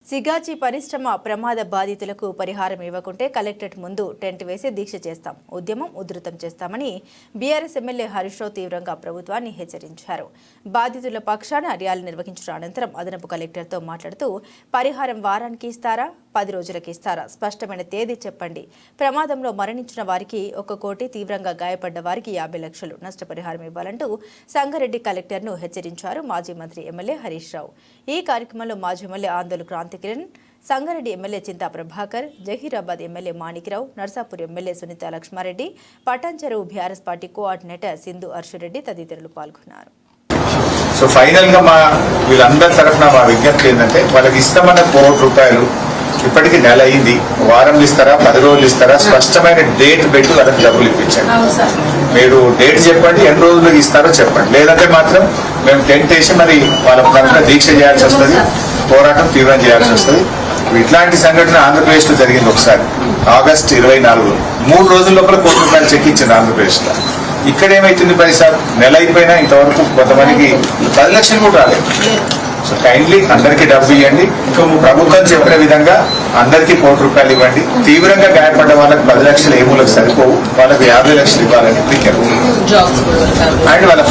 సిగాచి పరిశ్రమ ప్రమాద బాధితులకు పరిహారం ఇవ్వకుంటే కలెక్టరేట్ ముందు టెంట్ వేసి దీక్ష చేస్తాం, ఉద్యమం ఉధృతం చేస్తామని బీఆర్ఎస్ ఎమ్మెల్యే హరీష్ రావు తీవ్రంగా ప్రభుత్వాన్ని హెచ్చరించారు. బాధితుల పక్షాన ర్యాలీ నిర్వహించిన అనంతరం అదనపు కలెక్టర్తో మాట్లాడుతూ పరిహారం వారానికి ఇస్తారా, 10 రోజులకి ఇస్తారా, స్పష్టమైన తేదీ చెప్పండి. ప్రమాదంలో మరణించిన వారికి 1 కోటి, తీవ్రంగా గాయపడ్డ వారికి 50 లక్షలు నష్టపరిహారం ఇవ్వాలంటూ సంగారెడ్డి కలెక్టర్ను హెచ్చరించారు మాజీ మంత్రి ఎమ్మెల్యే హరీష్ రావు. ఈ కార్యక్రమంలో మాజీ MLA Andole Kranti Kiran, Sangareddy MLA Chinta Prabhakar, Zaheerabad MLA Manikrao, Narsapur MLA Sunitha Laxmareddy, Patancheru BRS party coordinator Sindhu Arshureddy తదితరులు పాల్గొన్నారు. సో ఫైనల్ గా మా వీళ్ళందరి తరఫున మా విజ్ఞప్తి ఏంటంటే, వాళ్ళకి ఇస్తామన్న ₹1 ఇప్పటికి నెల అయింది. వారం ఇస్తారా, 10 రోజులు ఇస్తారా, స్పష్టమైన డేట్ పెట్టి వాళ్ళకి డబ్బులు ఇప్పించండి. మీరు డేట్ చెప్పండి, ఎన్ని రోజులకు ఇస్తారో చెప్పండి. లేదంటే మాత్రం మేము టెంట్ వేసి మరి వాళ్ళ తరఫున దీక్ష చేయాల్సి వస్తుంది, పోరాటం తీవ్రం చేయాల్సి వస్తుంది. ఇట్లాంటి సంఘటన ఆంధ్రప్రదేశ్ లో జరిగింది ఒకసారి, ఆగస్టు 24 3 రోజుల లోపల ₹1 చెక్ ఇచ్చింది ఆంధ్రప్రదేశ్ లో. ఇక్కడ ఏమైతుంది పరిసార్, నెల అయిపోయినా ఇంతవరకు కొంతమందికి 10 లక్షలు కూడా రాలేదు. సో కైండ్లీ అందరికీ డబ్బు ఇవ్వండి. ప్రభుత్వం చెప్పిన విధంగా అందరికీ ₹1 ఇవ్వండి. తీవ్రంగా గాయపడ్డ వాళ్ళకి 10 లక్షలు ఏమూలకు సరిపోవు, వాళ్ళకి 50 లక్షలు ఇవ్వాలని విజ్ఞప్తి. అండ్ వాళ్ళ